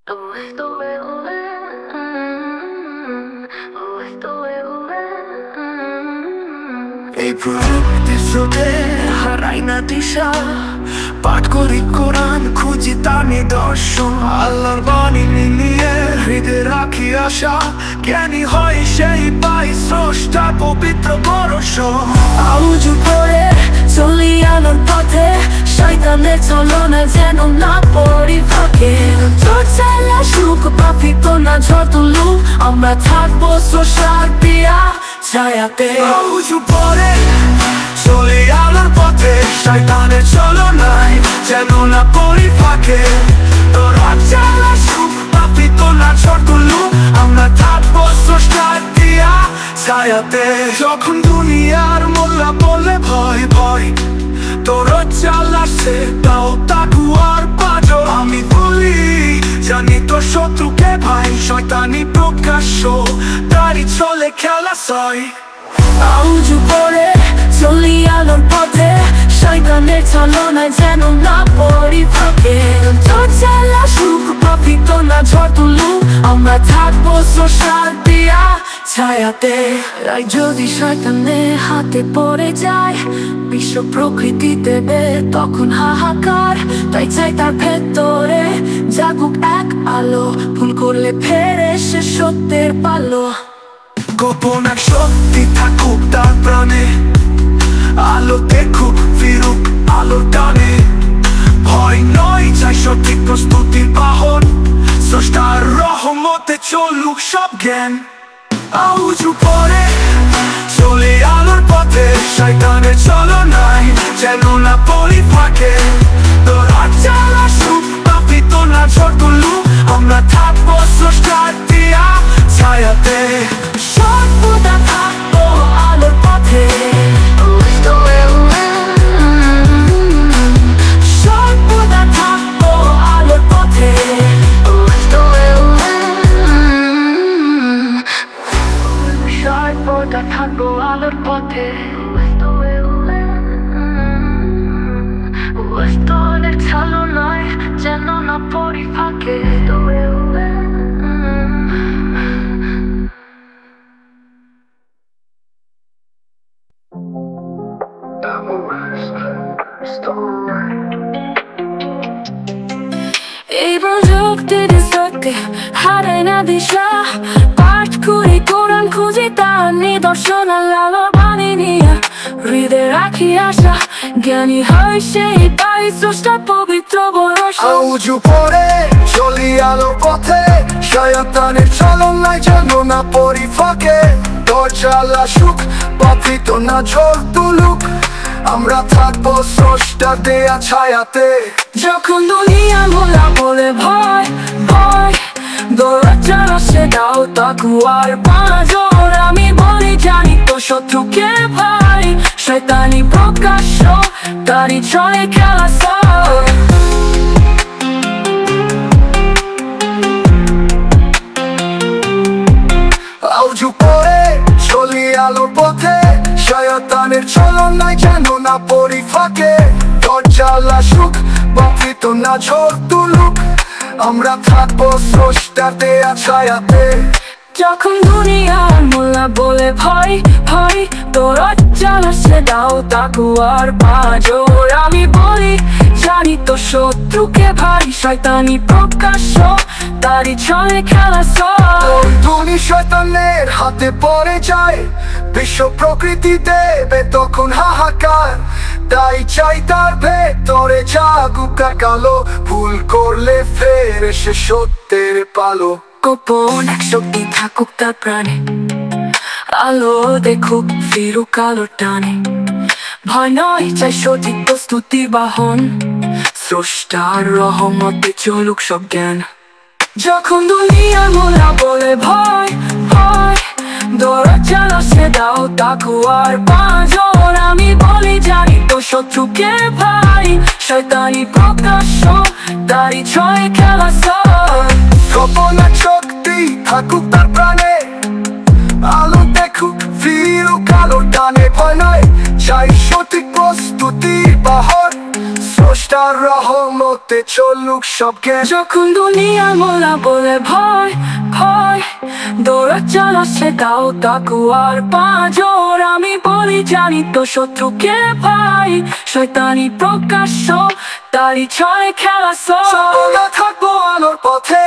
এই প্রযুক্তির স্রোতে হারাই না দিশা, পাঠ করি কোরআন, খুঁজি তার নিদর্শন। আল্লাহর বাণী মিলিয়ে হৃদয়ে রাখি আশা, জ্ঞানী হয় সেই পাই স্রষ্টা পবিত্র বর্ষণ। আউযু পড়ে চলি আলোর পথে, শয়তানের চলনা যেন না পড়ি ফাঁকে। তোর চাইলে সুখ পাপিত না ঝড় তুলুক, আমরা থাকবো স্রষ্টার পিয়া ছায়াতে। আউযু পড়ে চলি আলোর পথে, শয়তানের চলনায় যেন না পড়ি ফাঁকে। তোর চাইলে সুখ পাপিত না ঝড় তুলুক, আমরা থাকবো স্রষ্টার পিয়া ছায়াতে। যখন দুনিয়ার মোল্লা বলে ভয় ভয়, তোর চাল আসে তাও তাকুয়ার বাজো। আমি বলি জানি তোর শত্রুকে ভাই, শয়তানি প্রকাশ্য তারই চলে খেলা সয়। আউযু পড়ে চলি আলোর পথে, শয়তানের ছলনায় যেন না পড়ি ফাঁকে। তোর চাইলে সুখ পাপিত না ঝড় তুলুক, আমরা থাকবো স্রষ্টার পিয়া ছায়াতে। রাই যদি শয়তানের হাতে পড়ে যায়, বিশ্ব প্রকৃতি দেবে তখন হাহাকার। তাই চাই তার ভেতরে জাগুক এক আলো, ভুল করলে ফেরে সে সত্যের পালো। গোপন এক শক্তি থাকুক তার প্রাণে, আলো দেখুক ফিরুক আলোর টানে। ভয় নয় চাই সঠিক প্রস্তুতির বাহন, স্রষ্টার রহমতে চলুক সব জ্ঞান। আউযু পড়ে চলি আলোর পথে, শয়তানের চলনায় যেন না পড়ি ফাঁকে। তোর চাল আসুক পাপিত না ঝড় তুলুক, আমরা থাকবো স্রষ্টার পিয়া ছায়াতে। সর্বদা থাকবো আলোর পথে, সর্বদা থাকবো আলোর পথে। সর্বদা থাকবো আলোর পথে, ওয়াস্তনের ছলনায় যেন না পড়ি ফাঁকে। এই প্রযুক্তির স্রোতে হারাই না দিশা, পাঠ করি কোরআন, খুঁজি তার নিদর্শন। আল্লাহর বাণী নিয়ে হৃদয়ে রাখি আশা, জ্ঞানী হয় সেই পাই স্রষ্টার পবিত্র বর্ষণ। আউযু পড়ে চলি আলোর পথে, শয়তানের চলনায় যেন না পড়ি ফাঁকে। তোর চাল আসুক পাপিত না ঝড় তুলুক, আমরা থাকবো স্রষ্টার দেয়া ছায়াতে। যখন দুনিয়া মোলা বলে ভয় ভয়, দরজা আসে দাও তাকুয়ার পাঁজর। আমি বলি জানি তো শত্রুকে ভাই, শয়তানি প্রকাশ্য তারই চলে খেলা সয়। আউযু পড়ে চলি আলোর পথে, শয়তানের চলনায় যেন না পড়ি ফাঁকে। তোর চাল আসুক পাপিত না ঝড় তুলুক, আমরা থাকবো স্রষ্টার দেয়া ছায়াতে। যখন দুনিয়ার মোল্লা বলে ভয় ভয়, দরজা আসে দাও তাকুয়ার পাঁজর। আমি বলি জানি তো শত্রুকে ভাই, শয়তানি প্রকাশ্য তারই চলে খেলা সয়। তুমি শয়তানের হাতে পড়ে যায়, বিশ্ব প্রকৃতি দেবে তখন হাহাকার। তাই চাই তার ভেতরে জাগুক এক আলো, ভুল করলে ফেরে সে সত্যের পালো। গোপন এক শক্তি থাকুক তার প্রাণে, আলো দেখুক ফিরুক আলোর টানে। ভয় নয় চাই সঠিক প্রস্তুতির বাহন, স্রষ্টার রহমতে চলুক সব জ্ঞান। যখন দুনিয়ার মোলা বলে ভয় ভয়, দরজা আসে দাও তাকুয়ার পাঁজর। আমি বলি জানি তো শত্রুকে ভাই, শয়তানি প্রকাশ্য তারই চলে খেলা সয়। গোপন এক শক্তি থাকুক তার প্রাণে, আলো দেখুক ফিরুক আলোর টানে। ভয় নয় চাই সঠিক প্রস্তুতির বাহন, স্রষ্টার রহমতে চলুক সবকে। যখন দুনিয়ার মোলা বলে ভয় ভয়, দৌড়া চালা সে দাও তাকু আর পাঁজর। আমি বলি জানি তো শত্রুকে ভাই, শয়তানি প্রকাশ্য তারি ছয় খেলা সর্বদা থাকবো আলোর পথে।